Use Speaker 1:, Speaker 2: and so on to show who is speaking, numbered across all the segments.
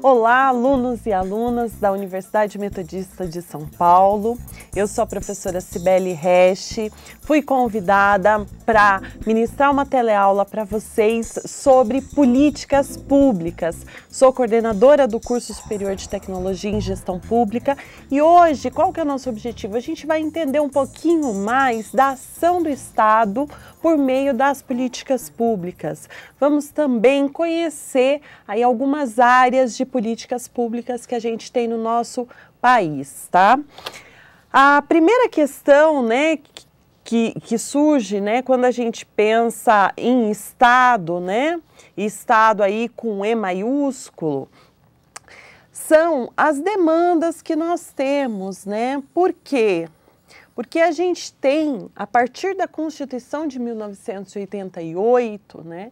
Speaker 1: Olá, alunos e alunas da Universidade Metodista de São Paulo. Eu sou a professora Cibele Resch. Fui convidada para ministrar uma teleaula para vocês sobre políticas públicas. Sou coordenadora do curso superior de Tecnologia em Gestão Pública e hoje, qual que é o nosso objetivo? A gente vai entender um pouquinho mais da ação do Estado por meio das políticas públicas. Vamos também conhecer aí algumas áreas de políticas públicas que a gente tem no nosso país, tá? A primeira questão, né, que surge, né, quando a gente pensa em Estado, né, Estado aí com E maiúsculo, são as demandas que nós temos, né? Por quê? Porque a gente tem, a partir da Constituição de 1988, né,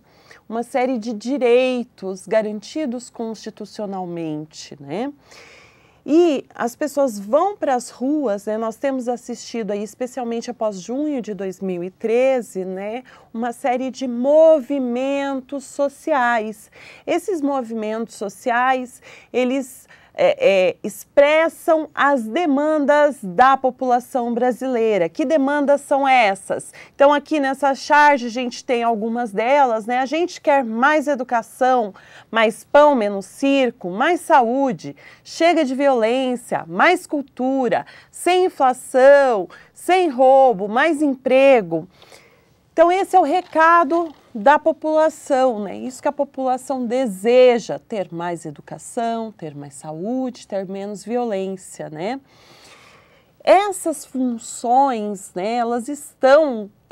Speaker 1: uma série de direitos garantidos constitucionalmente, né? E as pessoas vão para as ruas, né? Nós temos assistido aí, especialmente após junho de 2013, né, uma série de movimentos sociais. Esses movimentos sociais, eles expressam as demandas da população brasileira. Que demandas são essas? Então, aqui nessa charge, a gente tem algumas delas, né? A gente quer mais educação, mais pão, menos circo, mais saúde, chega de violência, mais cultura, sem inflação, sem roubo, mais emprego. Então, esse é o recado da população, né? Isso que a população deseja, ter mais educação, ter mais saúde, ter menos violência, né? Essas funções, né, elas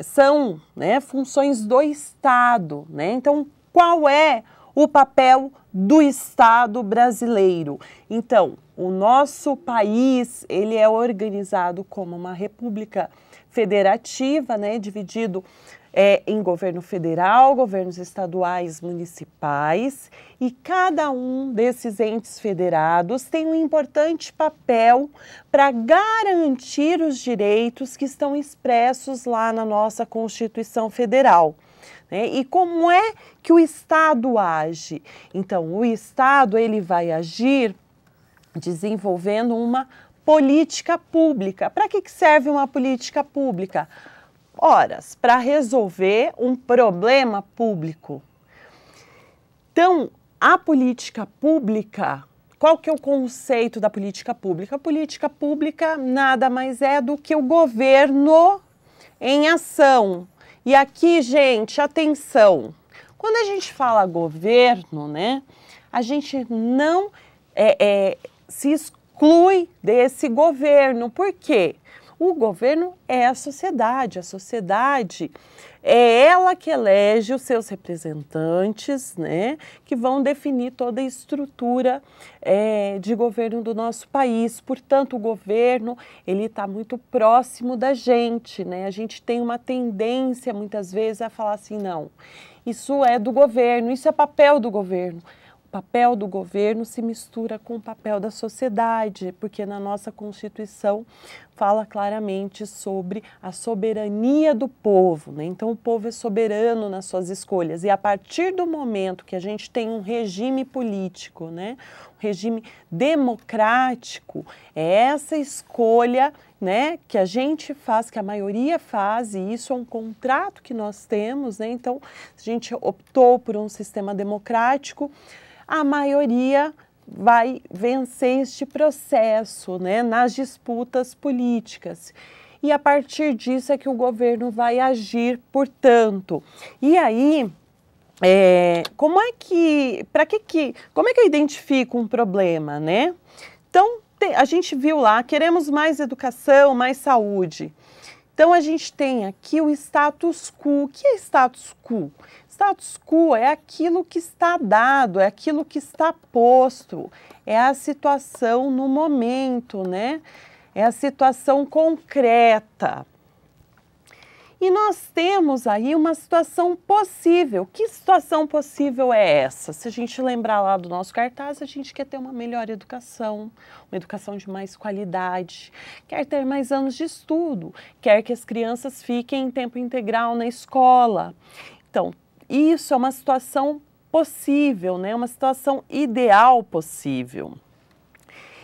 Speaker 1: são, né, funções do Estado, né? Então, qual é o papel do Estado brasileiro? Então, o nosso país, ele é organizado como uma república federativa, né, dividido em governo federal, governos estaduais, municipais, e cada um desses entes federados tem um importante papel para garantir os direitos que estão expressos lá na nossa Constituição Federal. E como é que o Estado age? Então, o Estado ele vai agir desenvolvendo uma política pública. Para que serve uma política pública? Ora, para resolver um problema público. Então, a política pública, qual que é o conceito da política pública? A política pública nada mais é do que o governo em ação. E aqui, gente, atenção, quando a gente fala governo, né, a gente não se exclui desse governo. Por quê? O governo é a sociedade é ela que elege os seus representantes, né, que vão definir toda a estrutura de governo do nosso país. Portanto, o governo, ele está muito próximo da gente, né, a gente tem uma tendência muitas vezes a falar assim, não, isso é do governo, isso é papel do governo. O papel do governo se mistura com o papel da sociedade, porque na nossa Constituição fala claramente sobre a soberania do povo, né? Então, o povo é soberano nas suas escolhas. E a partir do momento que a gente tem um regime político, né? Um regime democrático, é essa escolha, né, que a gente faz, que a maioria faz, e isso é um contrato que nós temos, né? Então, a gente optou por um sistema democrático, a maioria vai vencer este processo, né, nas disputas políticas. E a partir disso é que o governo vai agir, portanto. E aí, como é que eu identifico um problema, né? Então, a gente viu lá, queremos mais educação, mais saúde. Então, a gente tem aqui o status quo. O que é status quo? Status quo é aquilo que está dado, é aquilo que está posto, é a situação no momento, né? É a situação concreta. E nós temos aí uma situação possível. Que situação possível é essa? Se a gente lembrar lá do nosso cartaz, a gente quer ter uma melhor educação, uma educação de mais qualidade, quer ter mais anos de estudo, quer que as crianças fiquem em tempo integral na escola. Então, isso é uma situação possível, né? Uma situação ideal possível.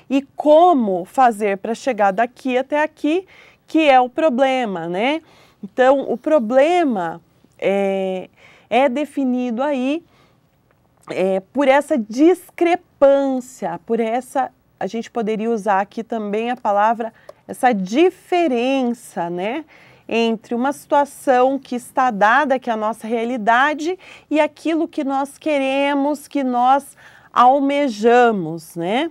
Speaker 1: E como fazer para chegar daqui até aqui, que é o problema, né? Então, o problema é definido aí por essa discrepância, por essa, a gente poderia usar aqui também a palavra, essa diferença, né? Entre uma situação que está dada, que é a nossa realidade, e aquilo que nós queremos, que nós almejamos, né?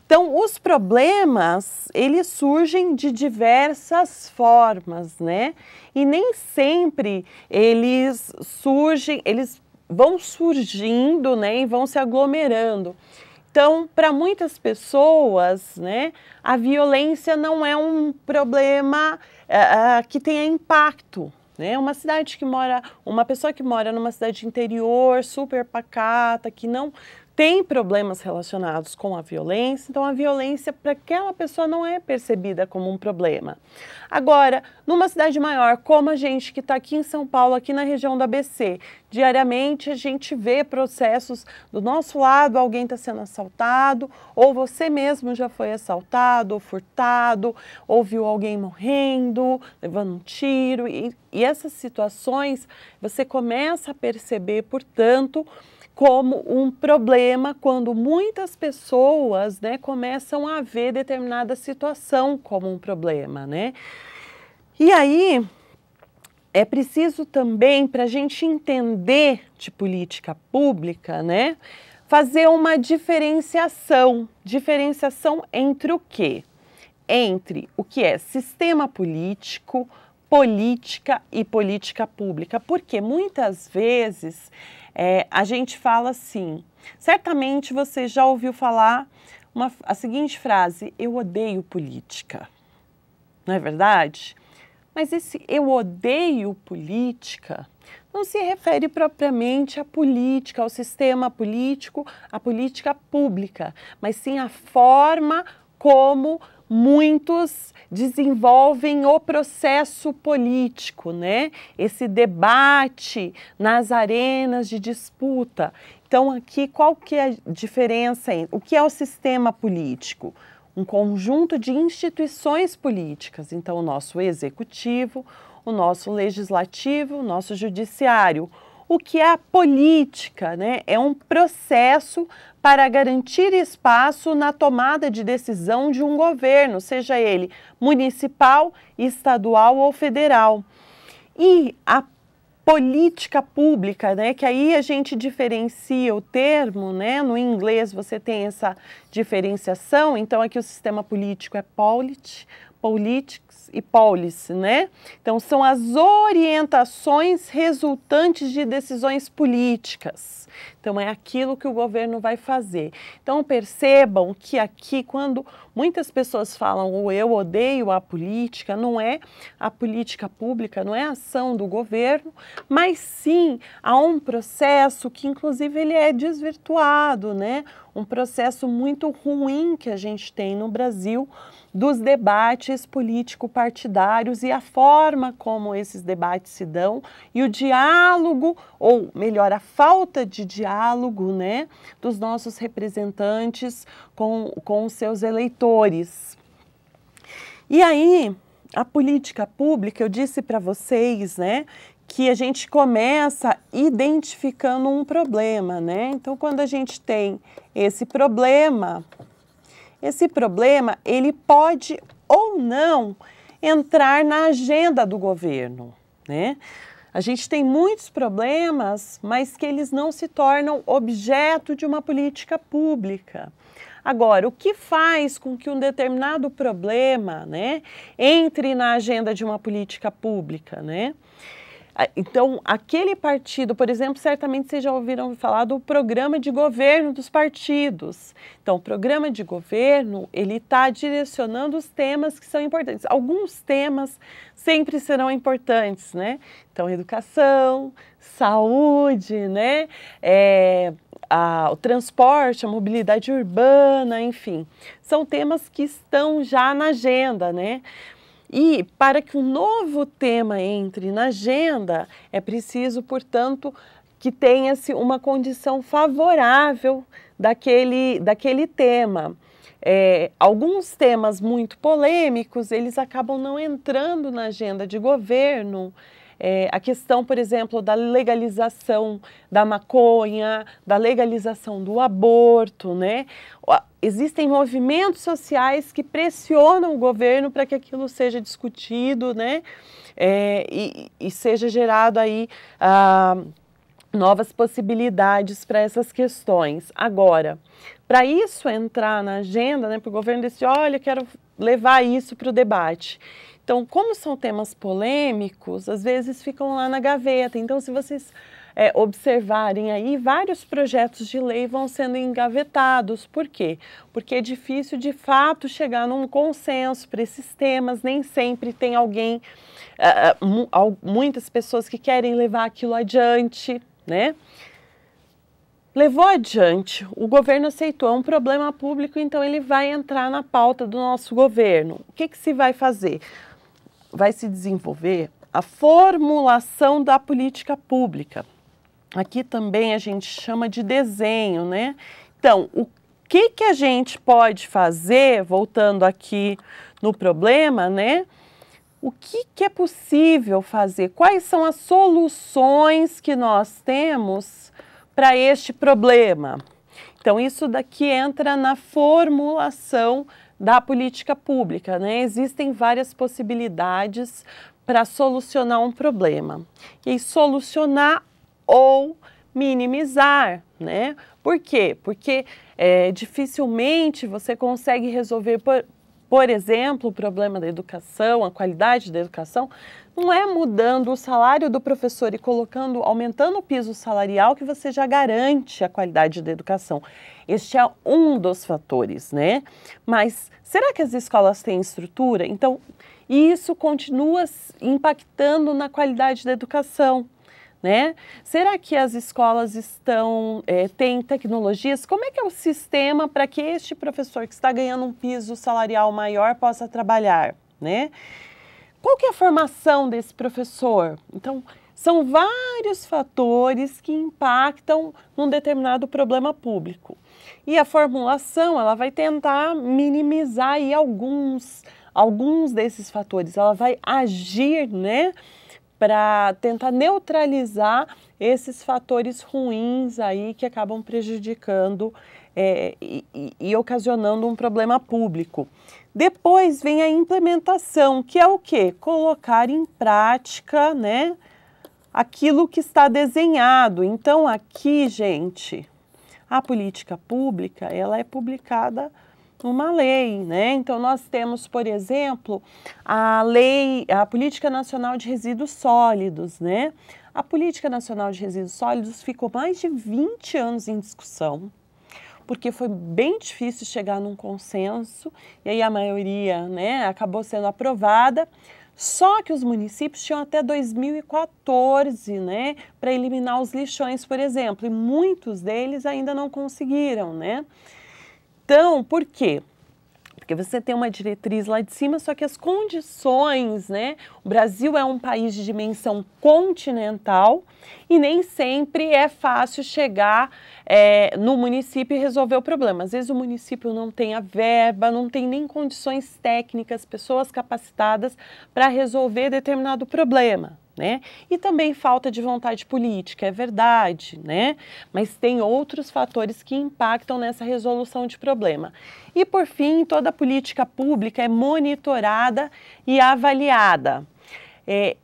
Speaker 1: Então, os problemas, eles surgem de diversas formas, né? E nem sempre eles vão surgindo, né? E vão se aglomerando. Então, para muitas pessoas, né? A violência não é um problema que tenha impacto, né? Uma pessoa que mora numa cidade interior, super pacata, que não tem problemas relacionados com a violência, então a violência para aquela pessoa não é percebida como um problema. Agora, numa cidade maior, como a gente que está aqui em São Paulo, aqui na região do ABC, diariamente a gente vê processos do nosso lado, alguém está sendo assaltado, ou você mesmo já foi assaltado, ou furtado, ou viu alguém morrendo, levando um tiro, e essas situações você começa a perceber, portanto, como um problema quando muitas pessoas, né, começam a ver determinada situação como um problema, né? E aí é preciso também, para a gente entender de política pública, né, fazer uma diferenciação entre o quê? Entre o que é sistema político, política e política pública, porque muitas vezes a gente fala assim, certamente você já ouviu falar a seguinte frase, eu odeio política, não é verdade? Mas esse eu odeio política não se refere propriamente à política, ao sistema político, à política pública, mas sim à forma como muitos desenvolvem o processo político, né? Esse debate nas arenas de disputa. Então, aqui, qual que é a diferença? O que é o sistema político? Um conjunto de instituições políticas. Então, o nosso executivo, o nosso legislativo, o nosso judiciário. O que é a política, né? É um processo para garantir espaço na tomada de decisão de um governo, seja ele municipal, estadual ou federal. E a política pública, né? Que aí a gente diferencia o termo, né? No inglês você tem essa diferenciação, então aqui o sistema político é polity, politics e policy, né? Então são as orientações resultantes de decisões políticas. Então é aquilo que o governo vai fazer. Então percebam que aqui quando muitas pessoas falam eu odeio a política, não é a política pública, não é a ação do governo, mas sim há um processo que inclusive ele é desvirtuado, né? Um processo muito ruim que a gente tem no Brasil dos debates político-partidários e a forma como esses debates se dão e o diálogo, ou melhor, a falta de diálogo, né, dos nossos representantes com os seus eleitores. E aí, a política pública, eu disse para vocês, né, que a gente começa identificando um problema, né? Então, quando a gente tem esse problema, ele pode ou não entrar na agenda do governo, né? A gente tem muitos problemas, mas que eles não se tornam objeto de uma política pública. Agora, o que faz com que um determinado problema, né, entre na agenda de uma política pública, né? Então, aquele partido, por exemplo, certamente vocês já ouviram falar do programa de governo dos partidos. Então, o programa de governo, ele está direcionando os temas que são importantes. Alguns temas sempre serão importantes, né? Então, educação, saúde, né? O transporte, a mobilidade urbana, enfim. São temas que estão já na agenda, né? E para que um novo tema entre na agenda, é preciso, portanto, que tenha-se uma condição favorável daquele tema. Alguns temas muito polêmicos, eles acabam não entrando na agenda de governo. A questão, por exemplo, da legalização da maconha, da legalização do aborto, né? Existem movimentos sociais que pressionam o governo para que aquilo seja discutido, né? E seja gerado aí novas possibilidades para essas questões. Agora, para isso entrar na agenda, né, para o governo decidir, olha, quero levar isso para o debate. Então, como são temas polêmicos, às vezes ficam lá na gaveta. Então, se vocês observarem aí, vários projetos de lei vão sendo engavetados. Por quê? Porque é difícil, de fato, chegar num consenso para esses temas. Nem sempre tem alguém, muitas pessoas que querem levar aquilo adiante, né? Levou adiante, o governo aceitou, é um problema público, então ele vai entrar na pauta do nosso governo. O que se vai fazer? Vai se desenvolver a formulação da política pública. Aqui também a gente chama de desenho, né? Então, o que a gente pode fazer, voltando aqui no problema, né? O que é possível fazer? Quais são as soluções que nós temos para este problema? Então, isso daqui entra na formulação da política pública, né? Existem várias possibilidades para solucionar um problema. E aí, solucionar ou minimizar, né? Por quê? Porque dificilmente você consegue resolver, por exemplo, o problema da educação, a qualidade da educação, não é mudando o salário do professor e aumentando o piso salarial que você já garante a qualidade da educação. Este é um dos fatores, né? Mas será que as escolas têm estrutura? Então, isso continua impactando na qualidade da educação, né? Será que as escolas têm tecnologias? Como é que é o sistema para que este professor que está ganhando um piso salarial maior possa trabalhar, né? Qual que é a formação desse professor? Então, são vários fatores que impactam num determinado problema público. E a formulação, ela vai tentar minimizar aí alguns desses fatores. Ela vai agir, né, para tentar neutralizar esses fatores ruins aí que acabam prejudicando e ocasionando um problema público. Depois vem a implementação, que é o quê? Colocar em prática, né, aquilo que está desenhado. Então, aqui, gente, a política pública, ela é publicada numa lei, né? Então, nós temos, por exemplo, a Política Nacional de Resíduos Sólidos, né? A Política Nacional de Resíduos Sólidos ficou mais de 20 anos em discussão, porque foi bem difícil chegar num consenso, e aí a maioria, né, acabou sendo aprovada. Só que os municípios tinham até 2014, né, para eliminar os lixões, por exemplo, e muitos deles ainda não conseguiram, né? Então, por quê? Porque você tem uma diretriz lá de cima, só que as condições, né? O Brasil é um país de dimensão continental e nem sempre é fácil chegar no município e resolver o problema. Às vezes o município não tem a verba, não tem nem condições técnicas, pessoas capacitadas para resolver determinado problema, né? E também falta de vontade política, é verdade, né? Mas tem outros fatores que impactam nessa resolução de problema. E, por fim, toda a política pública é monitorada e avaliada.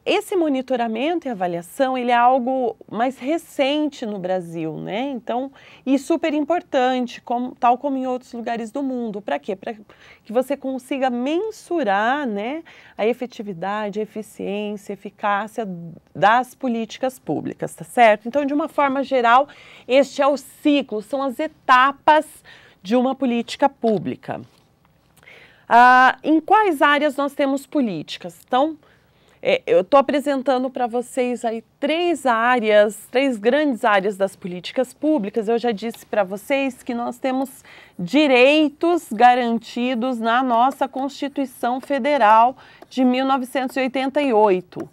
Speaker 1: Esse monitoramento e avaliação, ele é algo mais recente no Brasil, né? Então, e super importante, tal como em outros lugares do mundo. Para quê? Para que você consiga mensurar, né, a efetividade, a eficiência, a eficácia das políticas públicas, tá certo? Então, de uma forma geral, este é o ciclo, são as etapas de uma política pública. Em quais áreas nós temos políticas? Então, eu estou apresentando para vocês aí três grandes áreas das políticas públicas. Eu já disse para vocês que nós temos direitos garantidos na nossa Constituição Federal de 1988.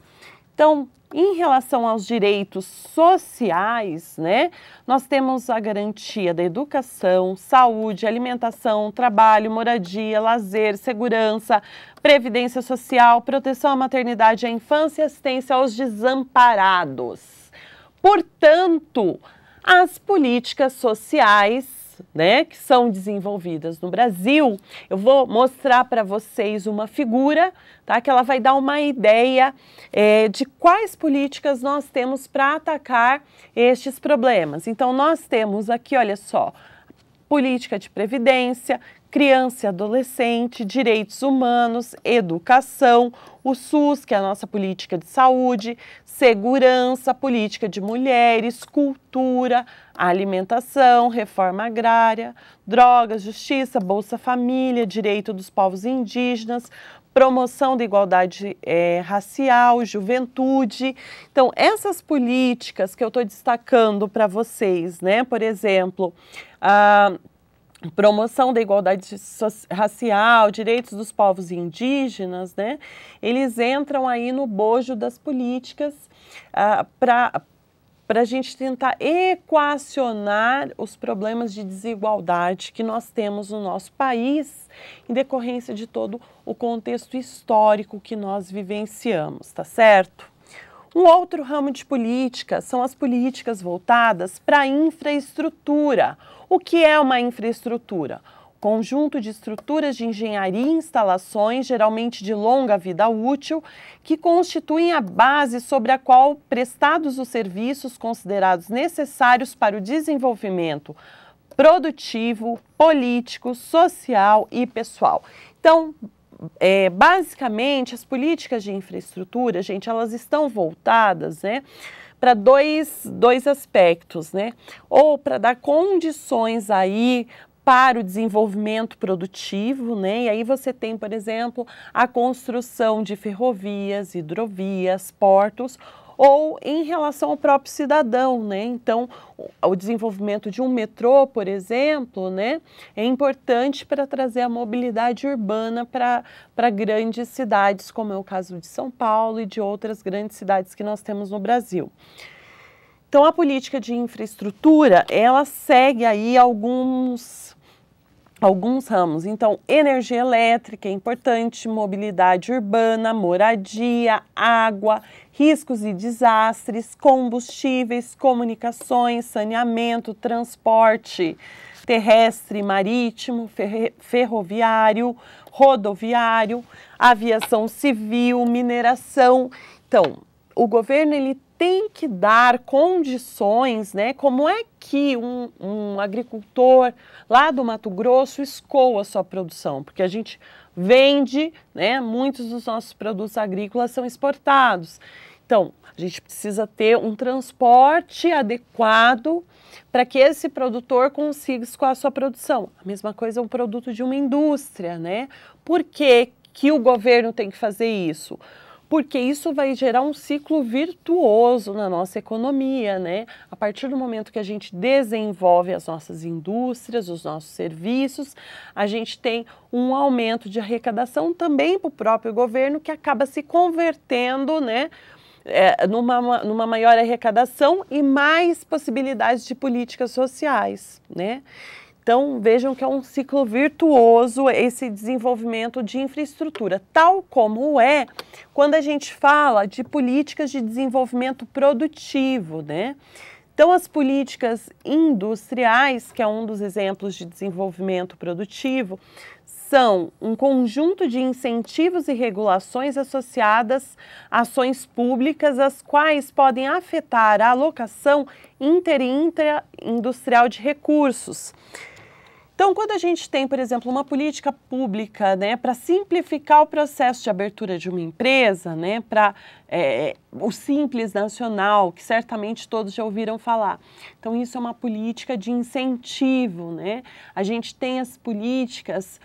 Speaker 1: Então, Em relação aos direitos sociais, né, nós temos a garantia da educação, saúde, alimentação, trabalho, moradia, lazer, segurança, previdência social, proteção à maternidade, à infância e assistência aos desamparados. Portanto, as políticas sociais, né, que são desenvolvidas no Brasil, eu vou mostrar para vocês uma figura, tá, que ela vai dar uma ideia de quais políticas nós temos para atacar estes problemas. Então, nós temos aqui, olha só, política de previdência, criança e adolescente, direitos humanos, educação, o SUS, que é a nossa política de saúde, segurança, política de mulheres, cultura, alimentação, reforma agrária, drogas, justiça, Bolsa Família, direito dos povos indígenas, promoção da igualdade racial, juventude. Então, essas políticas que eu estou destacando para vocês, né, por exemplo, promoção da igualdade racial, direitos dos povos indígenas, né? Eles entram aí no bojo das políticas para a gente tentar equacionar os problemas de desigualdade que nós temos no nosso país em decorrência de todo o contexto histórico que nós vivenciamos, tá certo? Um outro ramo de política são as políticas voltadas para a infraestrutura. O que é uma infraestrutura? Conjunto de estruturas de engenharia e instalações, geralmente de longa vida útil, que constituem a base sobre a qual prestados os serviços considerados necessários para o desenvolvimento produtivo, político, social e pessoal. Então, basicamente, as políticas de infraestrutura, gente, elas estão voltadas, né, para dois aspectos, né? Ou para dar condições aí para o desenvolvimento produtivo, né? E aí você tem, por exemplo, a construção de ferrovias, hidrovias, portos, ou em relação ao próprio cidadão, né? Então, o desenvolvimento de um metrô, por exemplo, né, é importante para trazer a mobilidade urbana para grandes cidades, como é o caso de São Paulo e de outras grandes cidades que nós temos no Brasil. Então, a política de infraestrutura, ela segue aí alguns ramos. Então, energia elétrica é importante, mobilidade urbana, moradia, água, riscos e desastres, combustíveis, comunicações, saneamento, transporte terrestre, marítimo, ferroviário, rodoviário, aviação civil, mineração. Então, o governo ele tem que dar condições, né? Como é que um agricultor lá do Mato Grosso escoa a sua produção? Porque a gente vende, né? Muitos dos nossos produtos agrícolas são exportados. Então, a gente precisa ter um transporte adequado para que esse produtor consiga escoar a sua produção. A mesma coisa é um produto de uma indústria, né? Por que que o governo tem que fazer isso? Porque isso vai gerar um ciclo virtuoso na nossa economia, né? A partir do momento que a gente desenvolve as nossas indústrias, os nossos serviços, a gente tem um aumento de arrecadação também para o próprio governo, que acaba se convertendo, né, numa maior arrecadação e mais possibilidades de políticas sociais, né? Então, vejam que é um ciclo virtuoso esse desenvolvimento de infraestrutura, tal como é quando a gente fala de políticas de desenvolvimento produtivo, né? Então, as políticas industriais, que é um dos exemplos de desenvolvimento produtivo, são um conjunto de incentivos e regulações associadas a ações públicas, as quais podem afetar a alocação inter e intraindustrial de recursos. Então, quando a gente tem, por exemplo, uma política pública, né, para simplificar o processo de abertura de uma empresa, né, para o Simples Nacional, que certamente todos já ouviram falar. Então, isso é uma política de incentivo, né? A gente tem as políticas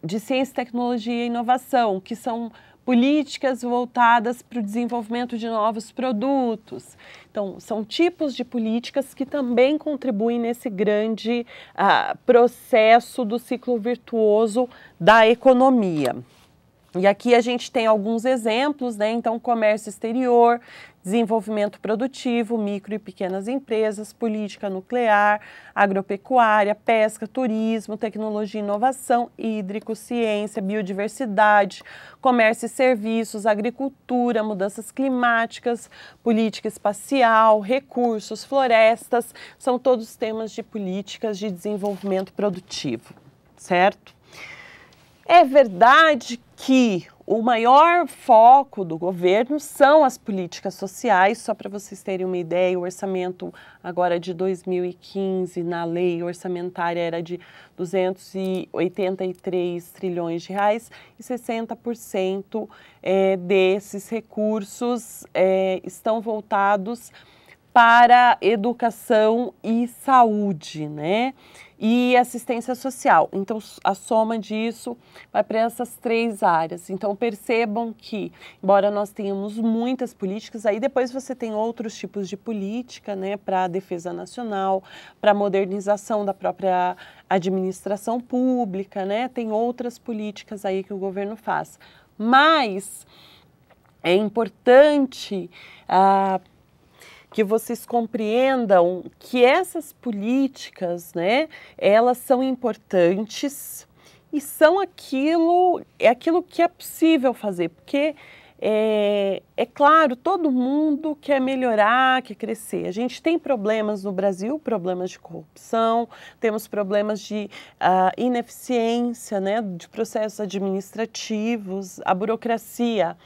Speaker 1: de ciência, tecnologia e inovação, que são políticas voltadas para o desenvolvimento de novos produtos. Então, são tipos de políticas que também contribuem nesse grande processo do ciclo virtuoso da economia. E aqui a gente tem alguns exemplos, né? Então, comércio exterior, desenvolvimento produtivo, micro e pequenas empresas, política nuclear, agropecuária, pesca, turismo, tecnologia e inovação, hídrico, ciência, biodiversidade, comércio e serviços, agricultura, mudanças climáticas, política espacial, recursos, florestas, são todos temas de políticas de desenvolvimento produtivo, certo? É verdade que o maior foco do governo são as políticas sociais. Só para vocês terem uma ideia, o orçamento agora de 2015 na lei orçamentária era de 283 trilhões de reais e 60% desses recursos estão voltados para educação e saúde, né? E assistência social. Então, a soma disso vai para essas 3 áreas. Então, percebam que, embora nós tenhamos muitas políticas, aí depois você tem outros tipos de política, né, para a defesa nacional, para a modernização da própria administração pública, né, tem outras políticas aí que o governo faz. Mas é importante que vocês compreendam que essas políticas, né, elas são importantes e são aquilo que é possível fazer, porque é claro, todo mundo quer melhorar, quer crescer. A gente tem problemas no Brasil, problemas de corrupção, temos problemas de ineficiência, né, de processos administrativos, a burocracia.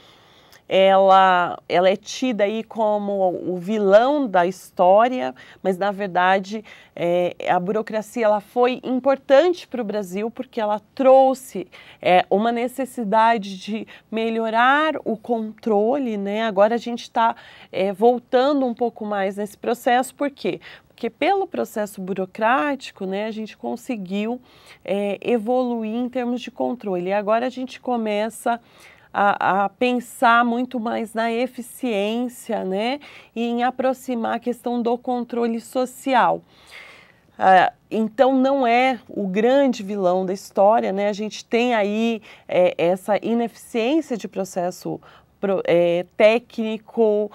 Speaker 1: Ela é tida aí como o vilão da história, mas na verdade a burocracia ela foi importante para o Brasil porque ela trouxe uma necessidade de melhorar o controle, né? Agora a gente está voltando um pouco mais nesse processo, por quê? Porque pelo processo burocrático, né, a gente conseguiu evoluir em termos de controle. E agora a gente começa a pensar muito mais na eficiência, né, e em aproximar a questão do controle social. Então, não é o grande vilão da história, né, a gente tem aí essa ineficiência de processo técnico,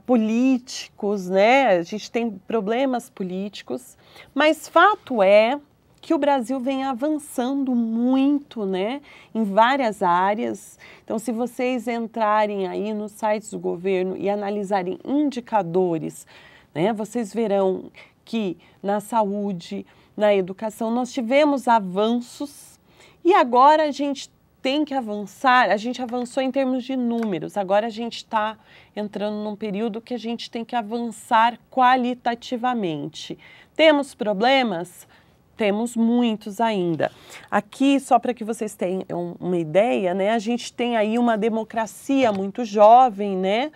Speaker 1: políticos, né, a gente tem problemas políticos, mas fato é que o Brasil vem avançando muito, né, em várias áreas. Então, se vocês entrarem aí nos sites do governo e analisarem indicadores, né, vocês verão que na saúde, na educação, nós tivemos avanços e agora a gente tem que avançar, a gente avançou em termos de números, agora a gente está entrando num período que a gente tem que avançar qualitativamente. Temos problemas? Temos muitos ainda. Aqui, só para que vocês tenham uma ideia, né, a gente tem aí uma democracia muito jovem, né?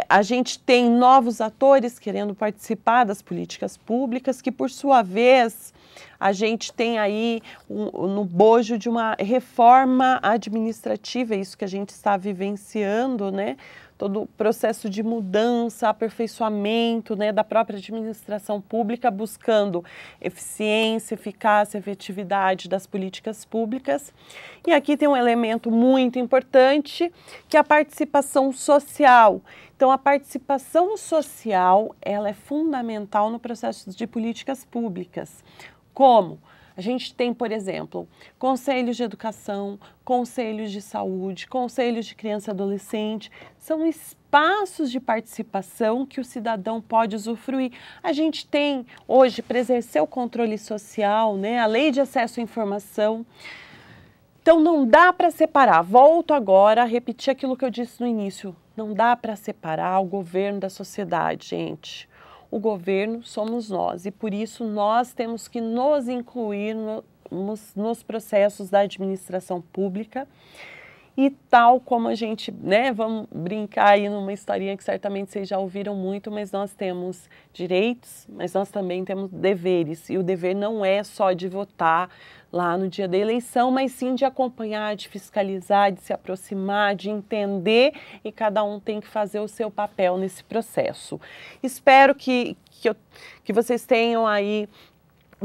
Speaker 1: A gente tem novos atores querendo participar das políticas públicas, que por sua vez a gente tem aí no bojo de uma reforma administrativa, isso que a gente está vivenciando, né? Todo o processo de mudança, aperfeiçoamento, né, da própria administração pública, buscando eficiência, eficácia, efetividade das políticas públicas. E aqui tem um elemento muito importante, que é a participação social. Então, a participação social, ela é fundamental no processo de políticas públicas. Como? A gente tem, por exemplo, conselhos de educação, conselhos de saúde, conselhos de criança e adolescente, são espaços de participação que o cidadão pode usufruir. A gente tem hoje, para exercer o controle social, né, a lei de acesso à informação. Então, não dá para separar, volto agora a repetir aquilo que eu disse no início, não dá para separar o governo da sociedade, gente. O governo somos nós e por isso nós temos que nos incluir nos processos da administração pública e tal como a gente, né, vamos brincar aí numa historinha que certamente vocês já ouviram muito, mas nós temos direitos, mas nós também temos deveres e o dever não é só de votar lá no dia da eleição, mas sim de acompanhar, de fiscalizar, de se aproximar, de entender e cada um tem que fazer o seu papel nesse processo. Espero que vocês tenham aí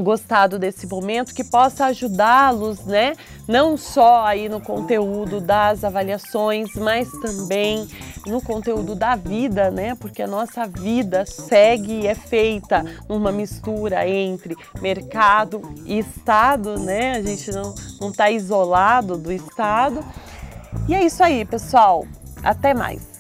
Speaker 1: gostado desse momento, que possa ajudá-los, né? Não só aí no conteúdo das avaliações, mas também no conteúdo da vida, né? Porque a nossa vida segue e é feita numa mistura entre mercado e Estado, né? A gente não está isolado do Estado. E é isso aí, pessoal. Até mais!